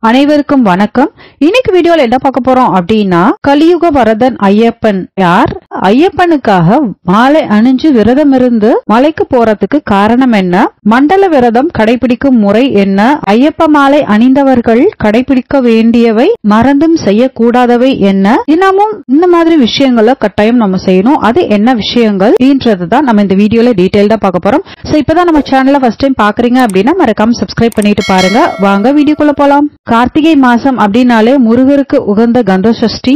அனைவருக்கும் வணக்கம். இன்னைக்கு வீடியோல என்ன பார்க்க போறோம் அப்படின்னா, கலியுக வரதன் ஐயப்பன் யார்? ஐயப்பனுக்காக மாலை அணிஞ்சு விரதம் இருந்து மலைக்கு போறதுக்கு காரணம் என்ன? மண்டல விரதம் கடைபிடிக்கும் முறை என்ன? ஐயப்ப மாலை அணிந்தவர்கள் கடைபிடிக்க வேண்டியவை, மறந்தும் செய்யக்கூடாதவை என்ன? தினமும் இந்த மாதிரி விஷயங்களை கட்டாயம் நம்ம செய்யணும். அது என்ன விஷயங்கள் அப்படின்றதுதான் நம்ம இந்த வீடியோல டீடைல்டா பார்க்க போறோம். சோ இப்பதான் நம்ம சேனலை ஃபர்ஸ்ட் டைம் பாக்குறீங்க அப்படின்னா மறக்காம சப்ஸ்கிரைப் பண்ணிட்டு பாருங்க. வாங்க வீடியோக்குள்ள போலாம். கார்த்திகை மாசம் அப்படின்னாலே முருகருக்கு உகந்த கந்த சஷ்டி,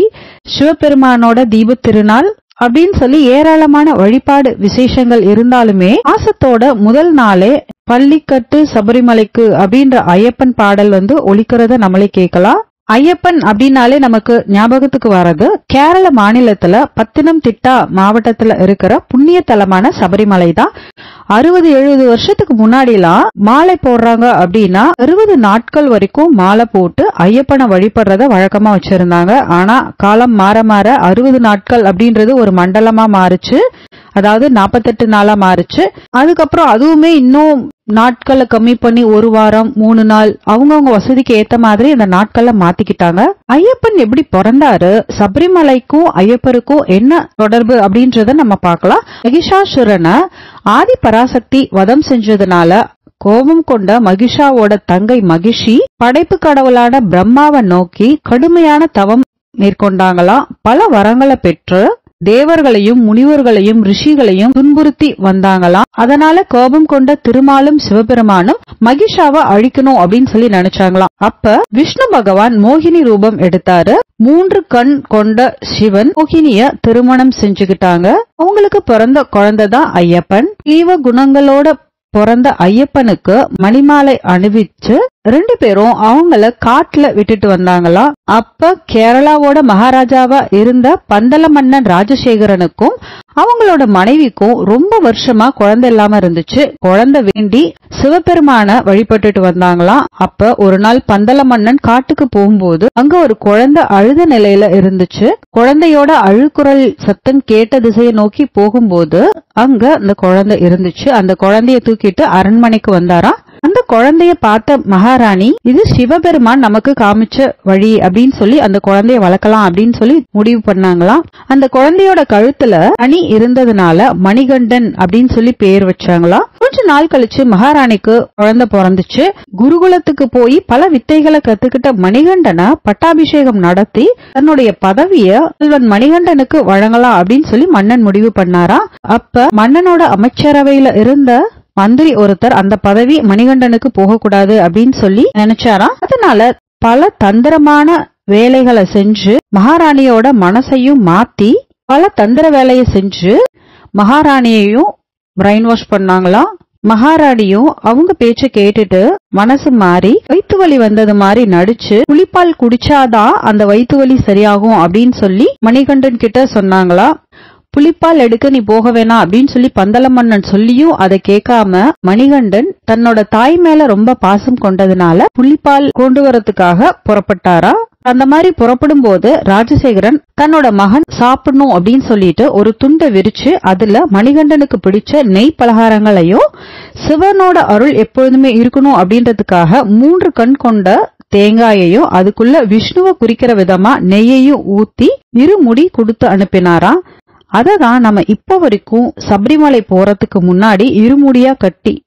சிவபெருமானோட தீப திருநாள் அப்படின்னு சொல்லி ஏராளமான வழிபாடு விசேஷங்கள் இருந்தாலுமே மாசத்தோட முதல் நாளே பள்ளிக்கட்டு சபரிமலைக்கு அப்படின்ற ஐயப்பன் பாடல் ஒலிக்கிறத நம்மளே கேட்கலாம். ஐயப்பன் அப்படின்னாலே நமக்கு ஞாபகத்துக்கு வர்றது கேரள மாநிலத்துல பத்தினம்திட்டா மாவட்டத்துல இருக்கிற புண்ணிய தலமான சபரிமலை தான். 60-70 வருஷத்துக்கு முன்னாடிலாம் மாலை போடுறாங்க அப்படின்னா 60 நாட்கள் வரைக்கும் மாலை போட்டு ஐயப்பனை வழிபடுறத வழக்கமா வச்சிருந்தாங்க. ஆனா காலம் மாற மாற 60 நாட்கள் அப்படின்றது ஒரு மண்டலமா மாறுச்சு. அதாவது 48 நாளா மாறுச்சு. அதுக்கப்புறம் அதுவுமே இன்னும் நாட்களை கம்மி பண்ணி 1 வாரம் 3 நாள் அவங்கவுங்க வசதிக்கு ஏத்த மாதிரி இந்த நாட்களை மாத்திக்கிட்டாங்க. ஐயப்பன் எப்படி பிறந்தாரு, சபரிமலைக்கும் ஐயப்பருக்கும் என்ன தொடர்பு அப்படின்றத நம்ம பார்க்கலாம். மகிஷாசுரனை ஆதி பராசக்தி வதம் செஞ்சதுனால கோபம் கொண்ட மகிஷாவோட தங்கை மகிஷி படைப்பு கடவுளான பிரம்மாவை நோக்கி கடுமையான தவம் மேற்கொண்டாங்களாம். பல வரங்களை பெற்று தேவர்களையும் முனிவர்களையும் ரிஷிகளையும் துன்புறுத்தி வந்தாங்களாம். அதனால கோபம் கொண்ட திருமாலும் சிவபெருமானும் மகிஷாவை அழிக்கணும் அப்படின்னு சொல்லி நினைச்சாங்களாம். அப்ப விஷ்ணு பகவான் மோகினி ரூபம் எடுத்தாரு. 3 கண் கொண்ட சிவன் மோகினிய திருமணம் செஞ்சுக்கிட்டாங்க. அவங்களுக்கு பிறந்த குழந்தைதான் ஐயப்பன். ஜீவ குணங்களோட பிறந்த ஐயப்பனுக்கு மணிமாலை அணிவிச்சு 2 பேரும் அவங்கள காட்டுல விட்டுட்டு வந்தாங்களாம். அப்ப கேரளாவோட மகாராஜாவா இருந்த பந்தல மன்னன் ராஜசேகரனுக்கும் அவங்களோட மனைவிக்கும் ரொம்ப வருஷமா குழந்தை இல்லாம இருந்துச்சு. குழந்தை வேண்டி சிவபெருமான வழிபட்டுட்டு வந்தாங்களாம். அப்ப ஒரு நாள் பந்தல மன்னன் காட்டுக்கு போகும்போது அங்க ஒரு குழந்தை அழுத நிலையில இருந்துச்சு. குழந்தையோட அழுக்குரல் சத்தம் கேட்ட திசையை நோக்கி போகும்போது அங்க அந்த குழந்தை இருந்துச்சு. அந்த குழந்தைய தூக்கிட்டு அரண்மனைக்கு வந்தாராம். அந்த குழந்தைய பார்த்த மகாராணி, இது சிவபெருமான் நமக்கு காமிச்ச வழி அப்படின்னு சொல்லி அந்த குழந்தைய வளர்க்கலாம் அப்படின்னு சொல்லி முடிவு பண்ணாங்களாம். அந்த குழந்தையோட கழுத்துல அணி இருந்ததுனால மணிகண்டன் அப்படின்னு சொல்லி பேர் வச்சாங்களாம். கொஞ்ச நாள் கழிச்சு மகாராணிக்கு குழந்தை பிறந்துச்சு. குருகுலத்துக்கு போய் பல வித்தைகளை கத்துக்கிட்ட மணிகண்டனை பட்டாபிஷேகம் நடத்தி தன்னுடைய பதவிய செல்வன் மணிகண்டனுக்கு வழங்கலாம் அப்படின்னு சொல்லி மன்னன் முடிவு பண்ணாராம். அப்ப மன்னனோட அமைச்சரவையில இருந்த மந்திரி ஒருத்தர் அந்த பதவி மணிகண்டனுக்கு போகக்கூடாது அப்படின்னு சொல்லி நினைச்சாராம். அதனால பல தந்திரமான வேலைகளை செஞ்சு மகாராணியோட மனசையும் மாத்தி பல தந்திர வேலையை செஞ்சு மகாராணியையும் பிரெயின் வாஷ் பண்ணாங்களாம். மகாராணியும் அவங்க பேச்ச கேட்டுட்டு மனசு மாறி வயிற்று வலி வந்தது மாதிரி நடிச்சு புலிப்பால் குடிச்சாதான் அந்த வயிற்று வலி சரியாகும் அப்படின்னு சொல்லி மணிகண்டன் கிட்ட சொன்னாங்களா. புலிப்பால் எடுக்க நீ போக வேணாம் அப்படின்னு சொல்லி பந்தல மன்னன் சொல்லியும் அதை கேட்காம மணிகண்டன் தன்னோட தாய் மேல ரொம்ப பாசம் கொண்டதுனால புலிப்பால் கொண்டு வரதுக்காக புறப்பட்டாரா. அந்த மாதிரி புறப்படும் போது ராஜசேகரன் தன்னோட மகன் சாப்பிடணும் அப்படின்னு சொல்லிட்டு ஒரு துண்டை விரிச்சு அதுல மணிகண்டனுக்கு பிடிச்ச நெய் பலகாரங்களையும் சிவனோட அருள் எப்பொழுதுமே இருக்கணும் அப்படின்றதுக்காக 3 கண் கொண்ட தேங்காயையும் அதுக்குள்ள விஷ்ணுவை குறிக்கிற விதமா நெய்யையும் ஊத்தி இருமுடி கொடுத்து அனுப்பினாராம். அததான் நம்ம இப்ப வரைக்கும் சபரிமலை போறதுக்கு முன்னாடி இருமுடியா கட்டி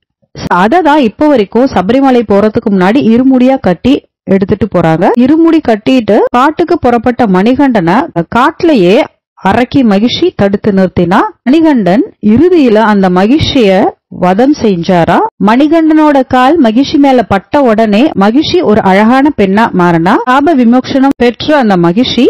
எடுத்துட்டு போறாங்க. இருமுடி கட்டிட்டு காட்டுக்கு புறப்பட்ட மணிகண்டனை காட்டுலயே அரக்கி மகிஷி தடுத்து நிறுத்தினா. மணிகண்டன் இறுதியில அந்த மகிஷிய வதம் செஞ்சாரா. மணிகண்டனோட கால் மகிஷி மேல பட்ட உடனே மகிஷி ஒரு அழகான பெண்ணா மாறினா. சாப விமோசனம் பெற்ற அந்த மகிஷி,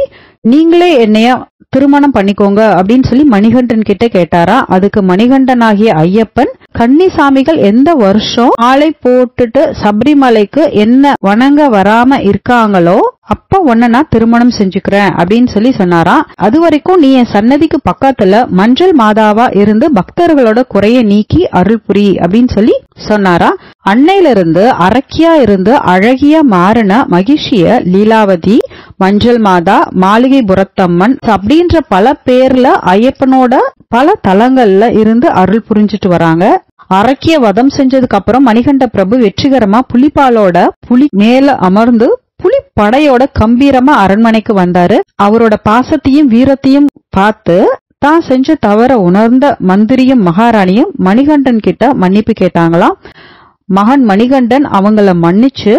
நீங்களே என்னைய திருமணம் பண்ணிக்கோங்க அப்படின்னு சொல்லி மணிகண்டன் கிட்ட கேட்டாரா. அதுக்கு மணிகண்டன் ஆகிய ஐயப்பன், கன்னிசாமிகள் எந்த வருஷம் ஆளை போட்டுட்டு சபரிமலைக்கு என்ன வணங்க வராம இருக்காங்களோ அப்ப உன்ன நான் திருமணம் செஞ்சுக்கிறேன் அப்படின்னு சொல்லி சொன்னாராம். அது வரைக்கும் நீ என் சன்னதிக்கு பக்கத்துல மஞ்சள் மாதாவா இருந்து பக்தர்களோட குறைய நீக்கி அருள் புரி அப்படின்னு சொல்லி சொன்னாரா. அன்னையில இருந்து அரக்கியா இருந்து அழகிய மாறின மகிஷிய லீலாவதி, மஞ்சள் மாதா, மாளிகை புரத்தம்மன் அப்படின்ற பல பேர்ல ஐயப்பனோட பல தலங்கள்ல இருந்து அருள் புரிஞ்சிட்டு வராங்க. அரக்கிய வதம் செஞ்சதுக்கு அப்புறம் மணிகண்ட பிரபு வெற்றிகரமா புலிப்பாலோட புலி மேல அமர்ந்து படையோட கம்பீரமா அரண்மனைக்கு வந்தாரு. அவரோட பாசத்தையும் வீரத்தையும் பார்த்து தான் செஞ்ச தவற உணர்ந்த மந்திரியும் மகாராணியும் மணிகண்டன் கிட்ட மன்னிப்பு கேட்டாங்களாம். மகன் மணிகண்டன் அவங்கள மன்னிச்சு,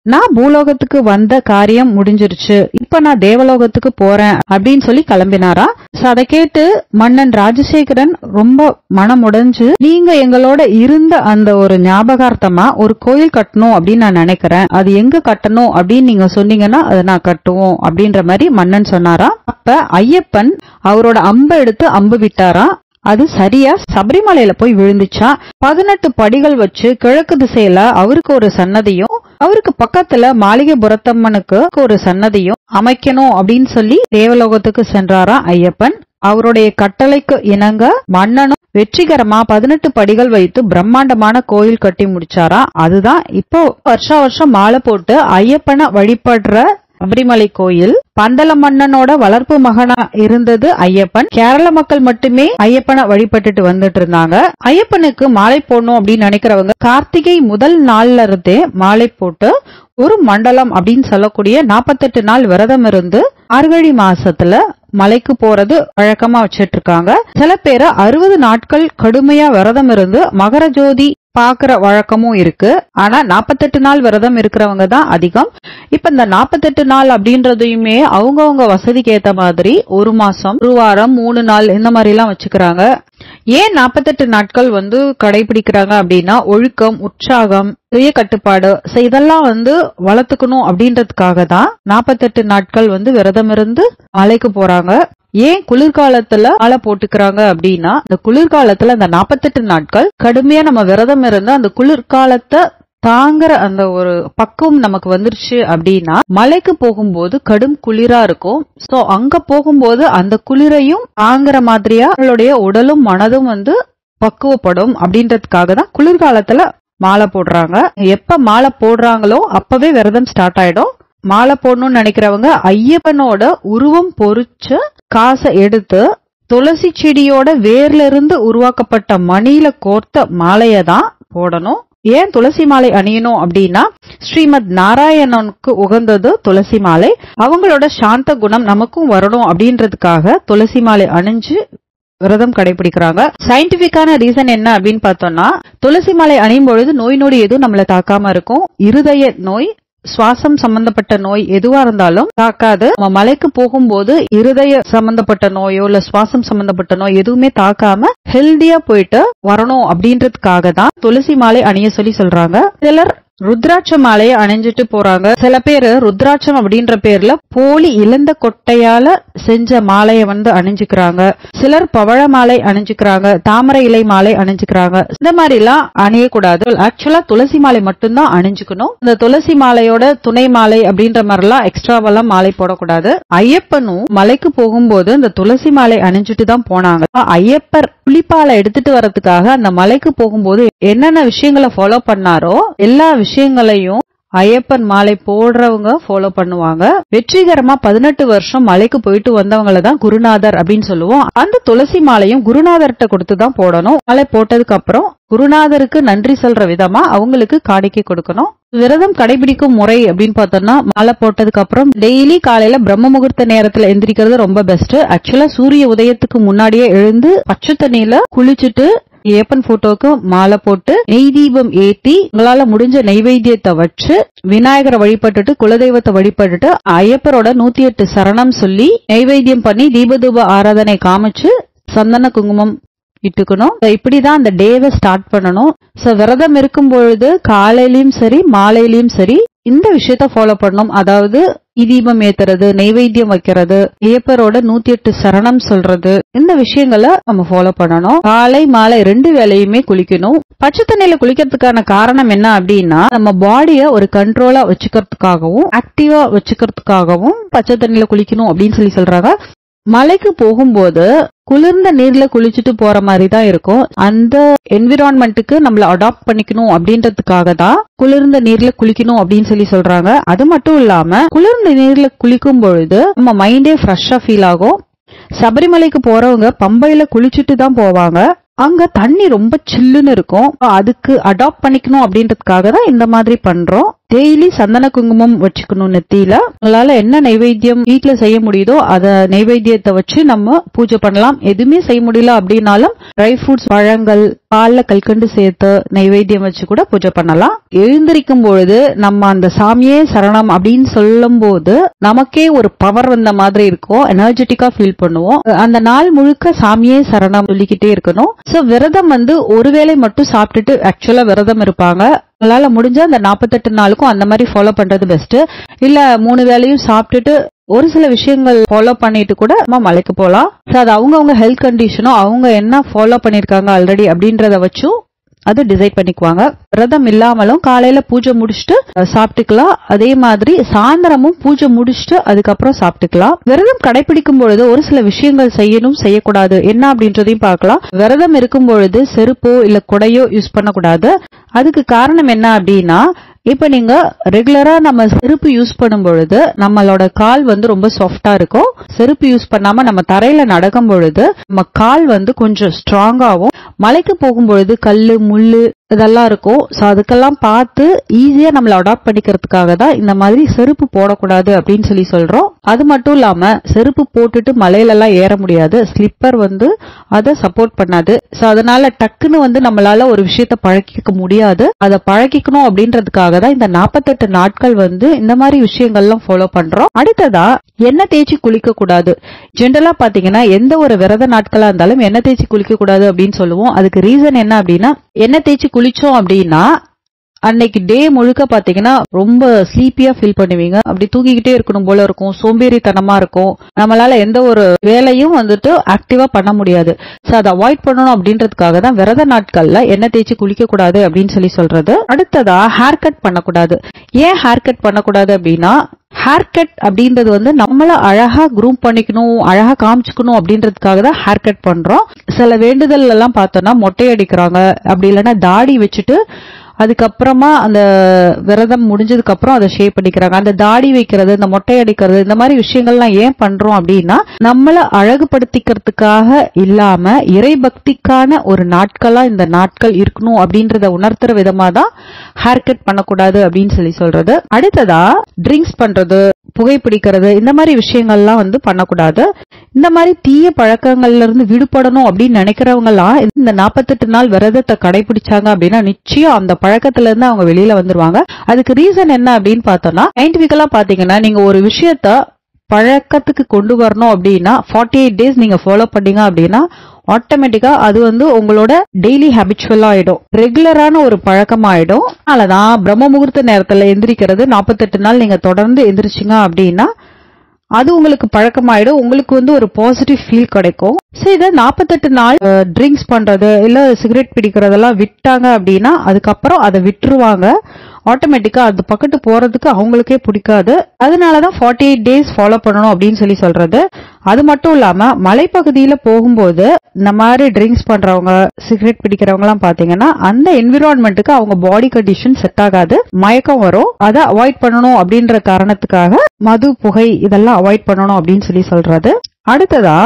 நான் பூலோகத்துக்கு வந்த காரியம் முடிஞ்சிருச்சு, இப்ப நான் தேவலோகத்துக்கு போறேன் அப்படின்னு சொல்லி கிளம்பினாரா. அதை கேட்டு மன்னன் ராஜசேகரன் ரொம்ப மனமுடைஞ்சு, நீங்க எங்களோட இருந்த அந்த ஒரு ஞாபகார்த்தமா ஒரு கோயில் கட்டணும் அப்படின்னு நான் நினைக்கிறேன், அது எங்க கட்டணும் அப்படின்னு நீங்க சொன்னீங்கன்னா அதை நான் கட்டுவோம் அப்படின்ற மாதிரி மன்னன் சொன்னாரா. அப்ப ஐயப்பன் அவரோட அம்பை எடுத்து அம்பு விட்டாரா. அது சரியா சபரிமலையில போய் விழுந்துச்சா. 18 படிகள் வச்சு கிழக்கு திசையில அவருக்கு ஒரு சன்னதியும், அவருக்கு பக்கத்துல மாளிகைபுரத்தம்மனுக்கு ஒரு சன்னதியும் அமைக்கணும் அப்படின்னு சொல்லி தேவலோகத்துக்கு சென்றாரா ஐயப்பன். அவருடைய கட்டளைக்கு இணங்க மன்னனும் வெற்றிகரமா 18 படிகள் வைத்து பிரம்மாண்டமான கோயில் கட்டி முடிச்சாரா. அதுதான் இப்போ வருஷம் மாலை போட்டு ஐயப்பனை வழிபடுற சபரிமலை கோயில். பந்தல மன்னனோட வளர்ப்பு மகனா இருந்தது ஐயப்பன். கேரள மக்கள் மட்டுமே ஐயப்பனை வழிபட்டுட்டு வந்துட்டு இருந்தாங்க. ஐயப்பனுக்கு மாலை போடணும் அப்படின்னு நினைக்கிறவங்க கார்த்திகை முதல் நாள்ல இருந்தே மாலை போட்டு ஒரு மண்டலம் அப்படின்னு சொல்லக்கூடிய 48 நாள் விரதம் இருந்து மார்கழி மாசத்துல மலைக்கு போறது வழக்கமா வச்சிட்டு இருக்காங்க. சில பேரு 60 நாட்கள் கடுமையா விரதம் இருந்து மகர ஜோதி பாக்குற வழக்கமும் இருக்கு. ஆனா 48 நாள் விரதம் இருக்கிறவங்க தான் அதிகம். இப்ப இந்த 48 நாள் அப்படின்றதையுமே அவங்கவுங்க வசதிக்கு ஏத்த மாதிரி 1 மாசம், 1 வாரம், 3 நாள் இந்த மாதிரி எல்லாம் வச்சுக்கிறாங்க. ஏன் 48 நாட்கள் கடைபிடிக்கிறாங்க அப்படின்னா ஒழுக்கம், உற்சாகம், சுய கட்டுப்பாடு இதெல்லாம் வளர்த்துக்கணும் அப்படின்றதுக்காக தான் 48 நாட்கள் விரதம் இருந்து மலைக்கு போறாங்க. ஏன் குளிர்காலத்துல மாலை போட்டுக்கிறாங்க அப்படின்னா, இந்த குளிர்காலத்துல அந்த 48 நாட்கள் கடுமையா நம்ம விரதம் இருந்து அந்த குளிர்காலத்தை தாங்குற அந்த ஒரு பக்குவம் நமக்கு வந்துருச்சு அப்படின்னா மலைக்கு போகும்போது கடும் குளிரா இருக்கும். சோ அங்க போகும்போது அந்த குளிரையும் தாங்குற மாதிரியா நம்மளுடைய உடலும் மனதும் பக்குவப்படும் அப்படின்றதுக்காக தான் குளிர்காலத்துல மாலை போடுறாங்க. எப்ப மாலை போடுறாங்களோ அப்பவே விரதம் ஸ்டார்ட் ஆயிடும். மாலை போடணும்னு நினைக்கிறவங்க ஐயப்பனோட உருவம் பொறிச்ச காசை எடுத்து துளசி செடியோட வேர்ல இருந்து உருவாக்கப்பட்ட மணியில கோர்த்த மாலைய தான் போடணும். ஏன் துளசி மாலை அணியணும் அப்படின்னா, ஸ்ரீமத் நாராயணனுக்கு உகந்தது துளசி மாலை. அவங்களோட சாந்த குணம் நமக்கும் வரணும் அப்படின்றதுக்காக துளசி மாலை அணிஞ்சு விரதம் கடைபிடிக்கிறாங்க. சயின்டிபிக்கான ரீசன் என்ன அப்படின்னு பார்த்தோம்னா, துளசி மாலை அணியும் பொழுது நோய் நொடி எதுவும் நம்மள தாக்காம இருக்கும். இருதய நோய், சுவாசம் சம்பந்தப்பட்ட நோய் எதுவா இருந்தாலும் தாக்காது. நம்ம மலைக்கு போகும்போது இருதய சம்பந்தப்பட்ட நோயோ இல்ல சுவாசம் சம்பந்தப்பட்ட நோய் எதுவுமே தாக்காம ஹெல்தியா போயிட்டு வரணும் அப்படின்றதுக்காக தான் துளசி மாலை அணிய சொல்லி சொல்றாங்க. சிலர் ருத்ராட்ச மாலையை அணிஞ்சிட்டு போறாங்க. சில பேரு ருத்ராட்சம் அப்படின்ற பேர்ல போலி இழந்த கொட்டையால செஞ்ச மாலையை அணிஞ்சுக்கிறாங்க. சிலர் பவழ மாலை அணிஞ்சுக்கிறாங்க, தாமரை இலை மாலை அணிஞ்சுக்கிறாங்க. இந்த மாதிரி எல்லாம் அணியக்கூடாது. ஆக்சுவலா துளசி மாலை மட்டும்தான் அணிஞ்சுக்கணும். இந்த துளசி மாலையோட துணை மாலை அப்படின்ற மாதிரி எல்லாம் எக்ஸ்ட்ராவெல்லாம் மாலை போடக்கூடாது. ஐயப்பனும் மலைக்கு போகும்போது இந்த துளசி மாலை அணிஞ்சிட்டு தான் போனாங்க. ஐயப்பர் புலிப்பாலை எடுத்துட்டு வரதுக்காக அந்த மலைக்கு போகும்போது என்னென்ன விஷயங்களை ஃபாலோ பண்ணாரோ எல்லா விஷயங்களையும் ஐயப்பன் மாலை போடுறவங்க ஃபாலோ பண்ணுவாங்க. வெற்றிகரமா 18 வருஷம் மலைக்கு போயிட்டு வந்தவங்கள தான் குருநாதர் அப்படின்னு சொல்லுவோம். அந்த துளசி மாலையும் குருநாதர்கிட்ட கொடுத்துதான் போடணும். மாலை போட்டதுக்கு அப்புறம் குருநாதருக்கு நன்றி சொல்ற விதமா அவங்களுக்கு காணிக்கை கொடுக்கணும். விரதம் கடைபிடிக்கும் முறை அப்படின்னு பார்த்தோம்னா, மாலை போட்டதுக்கு அப்புறம் டெய்லி காலையில பிரம்ம முகூர்த்த நேரத்துல எந்திரிக்கிறது ரொம்ப பெஸ்ட். ஆக்சுவலா சூரிய உதயத்துக்கு முன்னாடியே எழுந்து பச்சை தண்ணியில குளிச்சுட்டு ஐயப்பன் போட்டோக்கு மாலை போட்டு நெய் தீபம் ஏத்தி உங்களால முடிஞ்ச நெய்வேத்தியத்தை வச்சு விநாயகரை வழிபட்டுட்டு குலதெய்வத்தை வழிபட்டுட்டு ஐயப்பரோட 108 சரணம் சொல்லி நெய்வேத்தியம் பண்ணி தீபதூப ஆராதனை காமிச்சு சந்தன குங்குமம் இட்டுக்கணும். இப்படிதான் அந்த டேவை ஸ்டார்ட் பண்ணணும். விரதம் இருக்கும் பொழுது காலையிலயும் சரி மாலையிலயும் சரி இந்த விஷயத்த ஃபாலோ பண்ணணும். அதாவது தீபம் ஏத்துறது, நெய்வேத்தியம் வைக்கிறது, ஐயப்பரோட 108 சரணம் சொல்றது, இந்த விஷயங்களை நம்ம ஃபாலோ பண்ணணும். காலை மாலை 2 வேளையுமே குளிக்கணும். பச்சை தண்ணியில குளிக்கிறதுக்கான காரணம் என்ன அப்படின்னா, நம்ம பாடிய ஒரு கண்ட்ரோலா வச்சுக்கிறதுக்காகவும் ஆக்டிவா வச்சுக்கிறதுக்காகவும் பச்சை தண்ணியில குளிக்கணும் அப்படின்னு சொல்றாங்க. மலைக்கு போகும்போது குளிர்ந்த நீர்ல குளிச்சுட்டு போற மாதிரி தான் இருக்கும். அந்த என்விரான்மெண்ட்டுக்கு நம்மள அடாப்ட் பண்ணிக்கணும் அப்படின்றதுக்காக தான் குளிர்ந்த நீர்ல குளிக்கணும் அப்படின்னு சொல்றாங்க. அது மட்டும் இல்லாம குளிர்ந்த நீர்ல குளிக்கும் பொழுது நம்ம மைண்டே ஃப்ரெஷ்ஷா ஃபீல் ஆகும். சபரிமலைக்கு போறவங்க பம்பையில குளிச்சுட்டு தான் போவாங்க. அங்க தண்ணி ரொம்ப சில்லுன்னு இருக்கும். அதுக்கு அடாப்ட் பண்ணிக்கணும் அப்படின்றதுக்காக தான் இந்த மாதிரி பண்றோம். டெய்லி சந்தன குங்குமம் வச்சுக்கணும் நெத்தியில. உங்களால என்ன நைவேத்தியம் வீட்டுல செய்ய முடியுதோ அத நைவேத்தியத்தை வச்சு நம்ம பூஜை பண்ணலாம். எதுவுமே செய்ய முடியல அப்படின்னாலும் ட்ரை ஃப்ரூட்ஸ், பழங்கள், பால்ல கல்கண்டு சேர்த்து நைவேத்தியம் வச்சு கூட பூஜை பண்ணலாம். எழுந்திருக்கும் பொழுது நம்ம அந்த சாமியே சரணம் அப்படின்னு சொல்லும் போது நமக்கே ஒரு பவர் வந்த மாதிரி இருக்கும், எனர்ஜெட்டிக்கா ஃபீல் பண்ணுவோம். அந்த நாள் முழுக்க சாமியே சரணம் சொல்லிக்கிட்டே இருக்கணும். சோ விரதம் ஒருவேளை மட்டும் சாப்பிட்டுட்டு ஆக்சுவலா விரதம் இருப்பாங்க. உங்களால முடிஞ்ச அந்த 48 நாளுக்கும் அந்த மாதிரி ஃபாலோ பண்றது பெஸ்ட். இல்ல 3 வேளையும் சாப்பிட்டுட்டு ஒரு சில விஷயங்கள் ஃபாலோ பண்ணிட்டு கூட நம்ம மலைக்கு போலாம். அது அவங்கவுங்க ஹெல்த் கண்டிஷனும் அவங்க என்ன ஃபாலோ பண்ணிருக்காங்க ஆல்ரெடி அப்படின்றத வச்சும் அது டிசைட் பண்ணிக்குவாங்க. விரதம் இல்லாமலும் காலையில பூஜை முடிச்சுட்டு சாப்பிட்டுக்கலாம். அதே மாதிரி சாயந்தரமும் பூஜை முடிச்சுட்டு அதுக்கப்புறம் சாப்பிட்டுக்கலாம். விரதம் கடைபிடிக்கும் பொழுது ஒரு சில விஷயங்கள் செய்யணும், செய்யக்கூடாது என்ன அப்படின்றதையும் பார்க்கலாம். விரதம் இருக்கும் பொழுது செருப்போ இல்ல குடையோ யூஸ் பண்ணக்கூடாது. அதுக்கு காரணம் என்ன அப்படின்னா, இப்ப நீங்க ரெகுலரா நம்ம செருப்பு யூஸ் பண்ணும் பொழுது நம்மளோட கால் ரொம்ப சாஃப்டா இருக்கும். செருப்பு யூஸ் பண்ணாம நம்ம தரையில நடக்கும் பொழுது நம்ம கால் கொஞ்சம் ஸ்ட்ராங்காவும், மலைக்கு போகும் பொழுது கல்லு முள்ளு இதெல்லாம் இருக்கும். சோ அதுக்கெல்லாம் பார்த்து ஈஸியா நம்மள அடாப்ட் பண்ணிக்கிறதுக்காக தான் இந்த மாதிரி செருப்பு போடக்கூடாது அப்படின்னு சொல்றோம். அது மட்டும் இல்லாம செருப்பு போட்டுட்டு மலையில எல்லாம் ஏற முடியாது. ஸ்லிப்பர் அதை சப்போர்ட் பண்ணாது. சோ அதனால டக்குன்னு நம்மளால ஒரு விஷயத்த பழகிக்க முடியாது. அதை பழகிக்கணும் அப்படின்றதுக்காக தான் இந்த 48 நாட்கள் இந்த மாதிரி விஷயங்கள்லாம் ஃபாலோ பண்றோம். அடுத்ததா எண்ணெய் தேய்ச்சி குளிக்க கூடாது. ஜென்ரலா பாத்தீங்கன்னா எந்த ஒரு விரத நாட்களா இருந்தாலும் எண்ணெய் தேய்ச்சி குளிக்க கூடாது அப்படின்னு சொல்லுவோம். அதுக்கு ரீசன் என்ன அப்படின்னா, எண்ணெய் தேய்ச்சி குளிச்சோம் அப்படின்னா அன்னைக்கு டே முழுக்க பாத்தீங்கன்னா ரொம்ப ஸ்லீப்பியா ஃபீல் பண்ணுவீங்க. அப்படி தூங்கிக்கிட்டே இருக்கணும் போல இருக்கும், சோம்பேறித்தனமா இருக்கும். நம்மளால எந்த ஒரு வேலையும் ஆக்டிவா பண்ண முடியாது. சோ அதை அவாய்ட் பண்ணணும் அப்படின்றதுக்காக தான் விரத நாட்கள்ல எண்ணெய் தேய்ச்சி குளிக்க கூடாது அப்படின்னு சொல்றது. அடுத்ததா ஹேர் கட் பண்ணக்கூடாது. ஏன் ஹேர் கட் பண்ணக்கூடாது அப்படின்னா, ஹேர் கட் அப்படின்றது நம்மள அழகா க்ரூம் பண்ணிக்கணும், அழகா காமிச்சுக்கணும் அப்படின்றதுக்காக தான் ஹேர் கட் பண்றோம். சில வேண்டுதல் எல்லாம் பார்த்தோம்னா மொட்டை அடிக்கிறாங்க, அப்படி இல்லைன்னா தாடி வச்சுட்டு அதுக்கப்புறமா அந்த விரதம் முடிஞ்சதுக்கு அப்புறம் அதை ஷேப் பண்ணிக்கிறாங்க. அந்த தாடி வைக்கிறது, இந்த மொட்டை அடிக்கிறது, இந்த மாதிரி விஷயங்கள்லாம் ஏன் பண்றோம் அப்படின்னா, நம்மள அழகுபடுத்திக்கிறதுக்காக இல்லாம இறை பக்திக்கான ஒரு நாட்களா இந்த நாட்கள் இருக்கணும் அப்படின்றத உணர்த்துற விதமா தான் ஹேர் கட் பண்ணக்கூடாது அப்படின்னு சொல்றது. அடுத்ததா ட்ரிங்க்ஸ் பண்றது, புகைப்பிடிக்கிறது, இந்த மாதிரி விஷயங்கள்லாம் பண்ணக்கூடாது. இந்த மாதிரி தீய பழக்கங்கள்ல இருந்து விடுபடணும் அப்படின்னு நினைக்கிறவங்க எல்லாம் இந்த 48 நாள் விரதத்தை கடைபிடிச்சாங்க அப்படின்னா நிச்சயம் அந்த பழக்கத்துல இருந்து அவங்க வெளியில வந்துருவாங்க. அதுக்கு ரீசன் என்ன அப்படின்னு பார்த்தோம்னா, சயின்டிபிக்கலா பாத்தீங்கன்னா நீங்க ஒரு விஷயத்த பழக்கத்துக்கு கொண்டு வரணும் அப்படின்னா 48 டேஸ் நீங்க ஃபாலோ பண்ணீங்க அப்படின்னா ஆட்டோமேட்டிக்கா அது உங்களோட டெய்லி ஹேபிச்சுவல் ஆயிடும், ரெகுலரான ஒரு பழக்கம் ஆயிடும். அதனாலதான் பிரம்ம முகூர்த்த நேரத்துல எந்திரிக்கிறது 48 நாள் நீங்க தொடர்ந்து எந்திரிச்சிங்க அப்படின்னா அது உங்களுக்கு பழக்கமாயிடும். உங்களுக்கு ஒரு பாசிட்டிவ் ஃபீல் கிடைக்கும். சரி, இதை 48 நாள் ட்ரிங்க்ஸ் பண்றது இல்ல சிகரெட் பிடிக்கிறதெல்லாம் விட்டாங்க அப்படின்னா அதுக்கப்புறம் அதை விட்டுருவாங்க. ஆட்டோமேட்டிக்கா அது பக்கத்து போறதுக்கு அவங்களுக்கே பிடிக்காது. அதனாலதான் 48 டேஸ் ஃபாலோ பண்ணணும் அப்படின்னு சொல்றது. அது மட்டும் இல்லாம மலைப்பகுதியில போகும்போது இந்த மாதிரி ட்ரிங்க்ஸ் பண்றவங்க, சிகரெட் பிடிக்கிறவங்க எல்லாம் பாத்தீங்கன்னா அந்த என்விரான்மெண்ட்டுக்கு அவங்க பாடி கண்டிஷன் செட் ஆகாது, மயக்கம் வரும். அதை அவாய்ட் பண்ணணும் அப்படின்ற காரணத்துக்காக மது, புகை இதெல்லாம் அவாய்ட் பண்ணணும் அப்படின்னு சொல்றது. அடுத்ததா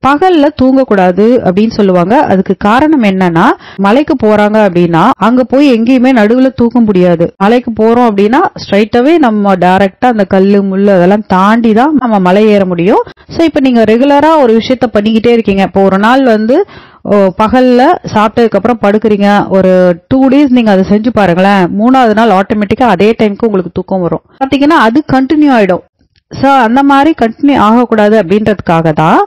பகல்ல தூங்கக்கூடாது அப்படின்னு சொல்லுவாங்க. அதுக்கு காரணம் என்னன்னா, மலைக்கு போறாங்க அப்படின்னா அங்க போய் எங்கேயுமே நடுவுல தூங்க முடியாது. மலைக்கு போறோம் அப்படின்னா ஸ்ட்ரைட்டாவே நம்ம டைரக்டா அந்த கல்லு முள்ளு அதெல்லாம் தாண்டி தான் நம்ம மலை ஏற முடியும். சோ இப்ப நீங்க ரெகுலரா ஒரு விஷயத்த பண்ணிக்கிட்டே இருக்கீங்க. இப்போ ஒரு நாள் பகல்ல சாப்பிட்டதுக்கு அப்புறம் படுக்கிறீங்க, ஒரு 2 டேஸ் நீங்க அதை செஞ்சு பாருங்களேன். 3ஆவது நாள் ஆட்டோமேட்டிக்கா அதே டைமுக்கு உங்களுக்கு தூக்கம் வரும். பாத்தீங்கன்னா அது கண்டினியூ ஆயிடும். சோ அந்த மாதிரி கண்டினியூ ஆகக்கூடாது அப்படின்றதுக்காக தான்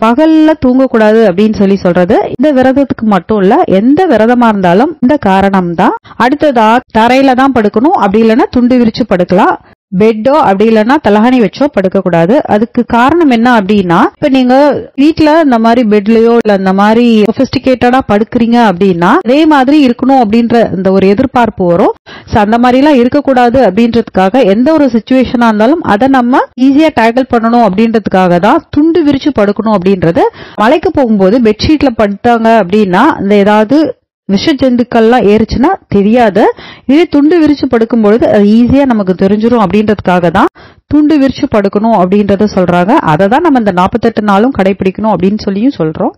பகல்ல தூங்கக்கூடாது அப்படின்னு சொல்றது. இந்த விரதத்துக்கு மட்டும் இல்ல, எந்த விரதமா இருந்தாலும் இந்த காரணம் தான். அடுத்ததா தரையில தான் படுக்கணும், அப்படி இல்லைன்னா துண்டு விரிச்சு படுக்கலாம். பெட்டோ அப்படி இல்லைன்னா தலகாணி வச்சோ படுக்க கூடாது. அதுக்கு காரணம் என்ன அப்படின்னா, இப்ப நீங்க வீட்டுல இந்த மாதிரி பெட்லயோ இல்ல இந்த மாதிரி சொபிஸ்டிகேட்டடா படுக்கிறீங்க அப்படின்னா அதே மாதிரி இருக்கணும் அப்படின்ற இந்த ஒரு எதிர்பார்ப்பு வரும். அந்த மாதிரி எல்லாம் இருக்கக்கூடாது அப்படின்றதுக்காக எந்த ஒரு சிச்சுவேஷனா இருந்தாலும் அதை நம்ம ஈஸியா டேக்கிள் பண்ணணும் அப்படின்றதுக்காக தான் துண்டு விரிச்சு படுக்கணும் அப்படின்றது. மலைக்கு போகும்போது பெட்ஷீட்ல படுத்தாங்க அப்படின்னா இந்த ஏதாவது விஷ ஜந்துக்கள்லாம் ஏறிச்சுன்னா தெரியாது. இதே துண்டு விரிச்சு படுக்கும்பொழுது அது ஈஸியா நமக்கு தெரிஞ்சிடும் அப்படின்றதுக்காக தான் துண்டு விரிச்சு படுக்கணும் அப்படின்றத சொல்றாங்க. அதை தான் நம்ம இந்த 48 நாளும் கடைபிடிக்கணும் அப்படின்னு சொல்லியும் சொல்றோம்.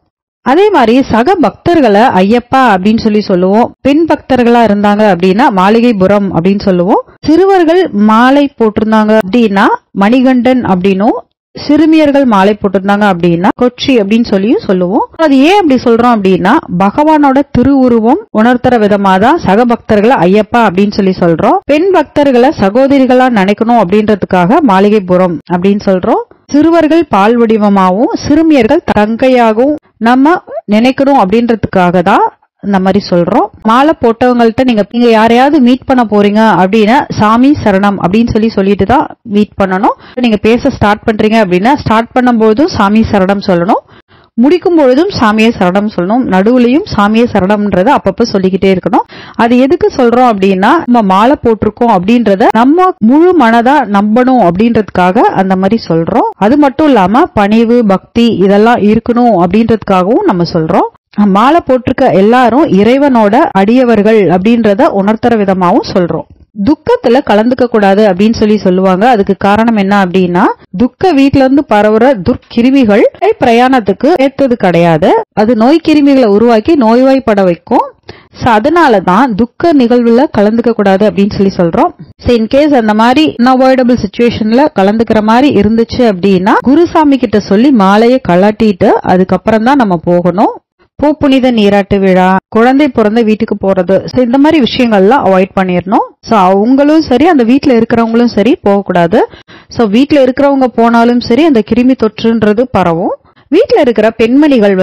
அதே மாதிரி சக பக்தர்களை ஐயப்பா அப்படின்னு சொல்லி சொல்லுவோம். பெண் பக்தர்களா இருந்தாங்க அப்படின்னா மாளிகைபுரம் அப்படின்னு சொல்லுவோம். சிறுவர்கள் மாலை போட்டிருந்தாங்க அப்படின்னா மணிகண்டன் அப்படின்னும், சிறுமியர்கள் மாலை போட்டிருந்தாங்க அப்படின்னா கொச்சி அப்படின்னு சொல்லியும் சொல்லுவோம். அது ஏன் அப்படி சொல்றோம் அப்படின்னா பகவானோட திருவுருவம் உணர்த்துற விதமா தான் சக பக்தர்களை ஐயப்பா அப்படின்னு சொல்லி சொல்றோம். பெண் பக்தர்களை சகோதரிகளா நினைக்கணும் அப்படின்றதுக்காக மாளிகைபுரம் அப்படின்னு சொல்றோம். சிறுவர்கள் பால் வடிவமாகவும் சிறுமியர்கள் தங்கையாகவும் நம்ம நினைக்கணும் அப்படின்றதுக்காக தான் இந்த மாதிரி சொல்றோம். மாலை போட்டவங்கள்ட்ட நீங்க யாரையாவது மீட் பண்ண போறீங்க அப்படின்னா சாமி சரணம் அப்படின்னு சொல்லிட்டு தான் மீட் பண்ணணும். நீங்க பேச ஸ்டார்ட் பண்றீங்க அப்படின்னா ஸ்டார்ட் பண்ணும்போதும் சாமி சரணம் சொல்லணும், முடிக்கும் பொழுதும் சாமியை சரணம் சொல்லணும், நடுவுலையும் சாமியை சரணம்ன்றத அப்பப்ப சொல்லிக்கிட்டே இருக்கணும். அது எதுக்கு சொல்றோம் அப்படின்னா நம்ம மாலை போட்டிருக்கோம் அப்படின்றத நம்ம முழு மனதா நம்பணும் அப்படின்றதுக்காக அந்த மாதிரி சொல்றோம். அது மட்டும் இல்லாம பணிவு பக்தி இதெல்லாம் இருக்கணும் அப்படின்றதுக்காகவும் நம்ம சொல்றோம். மாலை போட்டிருக்க எல்லாரும் இறைவனோட அடியவர்கள் அப்படின்றத உணர்த்துற விதமாவும் சொல்றோம். துக்கத்துல கலந்துக்க கூடாது அப்படின்னு சொல்லுவாங்க. அதுக்கு காரணம் என்ன அப்படின்னா துக்க வீட்டுல இருந்து பரவுற துர்க்கிருமிகள் பிரயாணத்துக்கு ஏத்தது கிடையாது. அது நோய் கிருமிகளை உருவாக்கி நோய்வாய்ப்பட வைக்கும். அதனாலதான் துக்க நிகழ்வுல கலந்துக்க கூடாது அப்படின்னு சொல்றோம். இன்கேஸ் அந்த மாதிரி அன்அவாய்டபிள் சிச்சுவேஷன்ல கலந்துக்கிற மாதிரி இருந்துச்சு அப்படின்னா குருசாமி கிட்ட சொல்லி மாலையை கழட்டிட்டு அதுக்கப்புறம் தான் நம்ம போகணும். பூப்புனித நீராட்டு விழா, குழந்தை பிறந்த வீட்டுக்கு போறது, இந்த மாதிரி விஷயங்கள்லாம் அவாய்ட் பண்ணிடணும். சோ அவங்களும் சரி அந்த வீட்டுல இருக்கிறவங்களும் சரி போகக்கூடாது. சோ வீட்டுல இருக்கிறவங்க போனாலும் சரி அந்த கிருமி தொற்றுன்றது பரவும். வீட்டுல இருக்கிற பெண்மணிகள்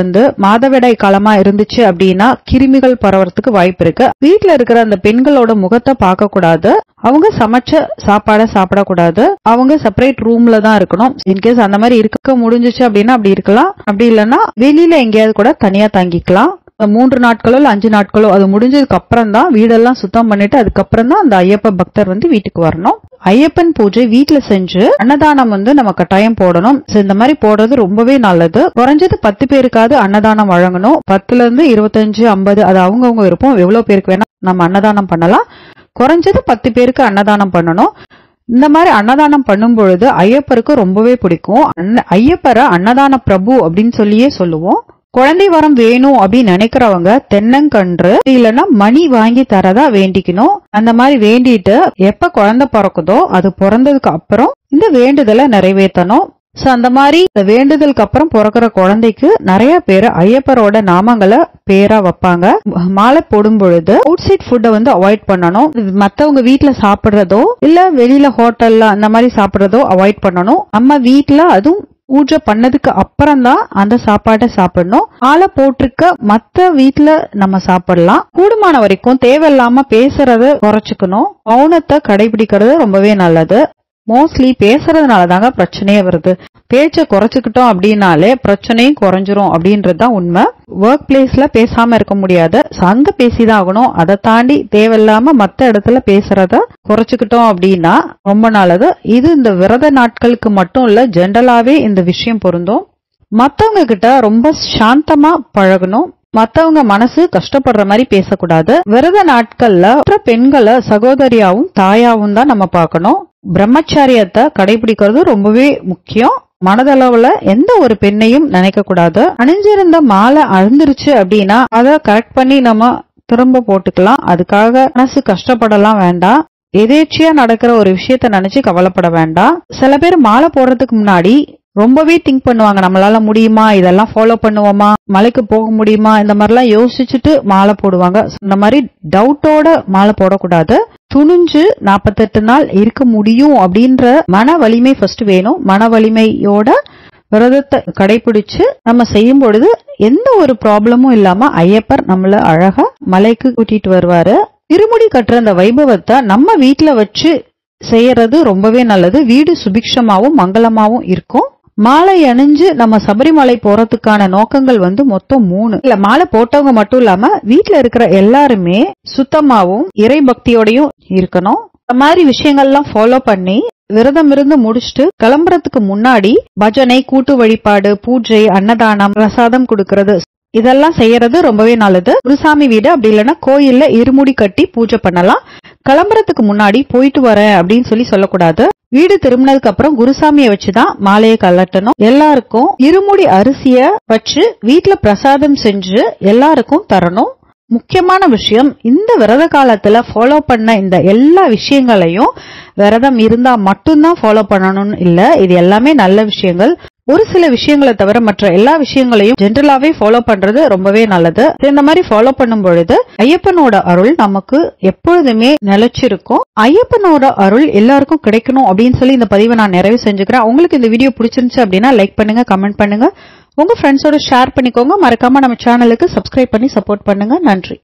மாதவிடாய் காலமா இருந்துச்சு அப்படின்னா கிருமிகள் பரவறதுக்கு வாய்ப்பு இருக்கு. வீட்டுல இருக்கிற அந்த பெண்களோட முகத்தை பார்க்க கூடாது, அவங்க சமைச்ச சாப்பாட சாப்பிடக்கூடாது, அவங்க செப்பரேட் ரூம்ல தான் இருக்கணும். இன்கேஸ் அந்த மாதிரி இருக்க முடிஞ்சிச்சு அப்படின்னா அப்படி இருக்கலாம். அப்படி இல்லைன்னா வெளியில எங்கேயாவது கூட தனியா தங்கிக்கலாம். 3 நாட்களோ இல்ல 5 நாட்களோ அது முடிஞ்சதுக்கு அப்புறம் தான் வீடெல்லாம் சுத்தம் பண்ணிட்டு அதுக்கப்புறம் தான் அந்த ஐயப்ப பக்தர் வீட்டுக்கு வரணும். ஐயப்பன் பூஜை வீட்டுல செஞ்சு அன்னதானம் நம்ம கட்டாயம் போடணும். இந்த மாதிரி போடுறது ரொம்பவே நல்லது. குறைஞ்சது 10 பேருக்காவது அன்னதானம் வழங்கணும். 10ல இருந்து 25 50 அது அவங்கவுங்க விருப்பம், எவ்வளவு பேருக்கு வேணா நம்ம அன்னதானம் பண்ணலாம். குறைஞ்சது 10 பேருக்கு அன்னதானம் பண்ணணும். இந்த மாதிரி அன்னதானம் பண்ணும் பொழுது ஐயப்பருக்கு ரொம்பவே பிடிக்கும். ஐயப்பரை அன்னதான பிரபு அப்படின்னு சொல்லியே சொல்லுவோம். குழந்தை வரம் வேணும் அப்படின்னு நினைக்கிறவங்க தென்னங்கன்று இல்லைன்னா மணி வாங்கி தரதா வேண்டிக்கணும். அந்த மாதிரி வேண்டிட்டு எப்ப குழந்தை பிறக்குதோ அது பிறந்ததுக்கு அப்புறம் இந்த வேண்டுதலை நிறைவேற்றணும். சோ அந்த மாதிரி வேண்டுதலுக்கு அப்புறம் பிறக்கிற குழந்தைக்கு நிறைய பேர் ஐயப்பரோட நாமங்களை பேரா வைப்பாங்க. மாலை போடும் பொழுது அவுட் சைட் ஃபுட்டை அவாய்ட் பண்ணணும். மத்தவங்க வீட்டுல சாப்பிடுறதோ இல்ல வெளியில ஹோட்டல்ல அந்த மாதிரி சாப்பிடுறதோ அவாய்ட் பண்ணணும். நம்ம வீட்டுல அதுவும் பூஜை பண்ணதுக்கு அப்புறம் தான் அந்த சாப்பாட்டை சாப்பிடணும். மாலை போட்டிருக்க மத்த வீட்டுல நம்ம சாப்பிடலாம். கூடுமான வரைக்கும் தேவையில்லாம பேசுறத குறைச்சுக்கணும். மௌனத்தை கடைபிடிக்கிறது ரொம்பவே நல்லது. மோஸ்ட்லி பேசுறதுனாலதாங்க பிரச்சனையே வருது. பேச்ச குறைச்சுக்கிட்டோம் அப்படின்னாலே பிரச்சனையும் குறைஞ்சிரும் அப்படின்றதுதான் உண்மை. ஒர்க் பிளேஸ்ல பேசாம இருக்க முடியாது, அங்க பேசிதான் ஆகணும். அதை தாண்டி தேவையில்லாம மத்த இடத்துல பேசுறத குறைச்சுக்கிட்டோம் அப்படின்னா ரொம்ப நல்லது. இது இந்த விரத நாட்களுக்கு மட்டும் இல்ல, ஜென்ரலாவே இந்த விஷயம் பொருந்தும். மத்தவங்க கிட்ட ரொம்ப சாந்தமா பழகணும். மத்தவங்க மனசு கஷ்டப்படுற மாதிரி பேசக்கூடாது. விரத நாட்கள்ல பெண்களை சகோதரியாவும் தாயாவும் தான் நம்ம பார்க்கணும். பிரம்மச்சாரியத்தை கடைபிடிக்கிறது ரொம்பவே முக்கியம். மனதளவுல எந்த ஒரு பெண்ணையும் நினைக்க கூடாது. அணிஞ்சிருந்த மாலை அழுந்துருச்சு அப்படின்னா அதை கரெக்ட் பண்ணி நம்ம திரும்ப போட்டுக்கலாம். அதுக்காக மனசு கஷ்டப்படலாம் வேண்டாம். எதேச்சியா நடக்கிற ஒரு விஷயத்த நினைச்சு கவலைப்பட வேண்டாம். சில பேர் மாலை போடுறதுக்கு முன்னாடி ரொம்பவே திங்க் பண்ணுவாங்க, நம்மளால முடியுமா, இதெல்லாம் ஃபாலோ பண்ணுவோமா, மலைக்கு போக முடியுமா, இந்த மாதிரிலாம் யோசிச்சுட்டு மாலை போடுவாங்க. இந்த மாதிரி டவுட்டோட மாலை போடக்கூடாது. துணிஞ்சு 48 நாள் இருக்க முடியும் அப்படின்ற மன வலிமை ஃபர்ஸ்ட் வேணும். மன வலிமையோட விரதத்தை கடைபிடிச்சு நம்ம செய்யும் பொழுது எந்த ஒரு ப்ராப்ளமும் இல்லாம ஐயப்பர் நம்மள அழகா மலைக்கு கூட்டிட்டு வருவாரு. இருமுடி கட்டுற அந்த வைபவத்தை நம்ம வீட்டுல வச்சு செய்யறது ரொம்பவே நல்லது. வீடு சுபிக்ஷமாவும் மங்களமாவும் இருக்கும். மாலை அணிஞ்சு நம்ம சபரிமலை போறதுக்கான நோக்கங்கள் மொத்தம் 3. இல்ல மாலை போட்டவங்க மட்டும் இல்லாம வீட்டுல இருக்கிற எல்லாருமே சுத்தமாவும் இறை பக்தியோடையும் இருக்கணும். இந்த மாதிரி விஷயங்கள்லாம் ஃபாலோ பண்ணி விரதம் இருந்து முடிச்சுட்டு கிளம்புறதுக்கு முன்னாடி பஜனை, கூட்டு வழிபாடு, பூஜை, அன்னதானம், பிரசாதம் கொடுக்கறது இதெல்லாம் செய்யறது ரொம்பவே நல்லது. குருசாமி வீடு அப்படி இல்லைன்னா கோயில்ல இருமுடி கட்டி பூஜை பண்ணலாம். கிளம்புறதுக்கு முன்னாடி போயிட்டு வரேன் அப்படின்னு சொல்லக்கூடாது. வீடு திரும்பினதுக்கு அப்புறம் குருசாமியை வச்சுதான் மாலையை கலட்டணும். எல்லாருக்கும் இருமுடி அரிசிய வச்சு வீட்டுல பிரசாதம் செஞ்சு எல்லாருக்கும் தரணும். முக்கியமான விஷயம், இந்த விரத காலத்துல ஃபாலோ பண்ண இந்த எல்லா விஷயங்களையும் விரதம் இருந்தா மட்டும்தான் ஃபாலோ பண்ணணும்னு இல்ல. இது எல்லாமே நல்ல விஷயங்கள். ஒரு சில விஷயங்களை தவிர மற்ற எல்லா விஷயங்களையும் ஜென்ரலாவே ஃபாலோ பண்றது ரொம்பவே நல்லது. இந்த மாதிரி ஃபாலோ பண்ணும் பொழுது ஐயப்பனோட அருள் நமக்கு எப்பொழுதுமே நிலைச்சிருக்கும். ஐயப்பனோட அருள் எல்லாருக்கும் கிடைக்கணும் அப்படின்னு சொல்லி இந்த பதிவை நான் நிறைவு செஞ்சுக்கிறேன். உங்களுக்கு இந்த வீடியோ பிடிச்சிருந்துச்சு அப்படின்னா லைக் பண்ணுங்க, கமெண்ட் பண்ணுங்க, உங்க ஃப்ரெண்ட்ஸோட ஷேர் பண்ணிக்கோங்க. மறக்காம நம்ம சேனலுக்கு சப்ஸ்கிரைப் பண்ணி சப்போர்ட் பண்ணுங்க. நன்றி.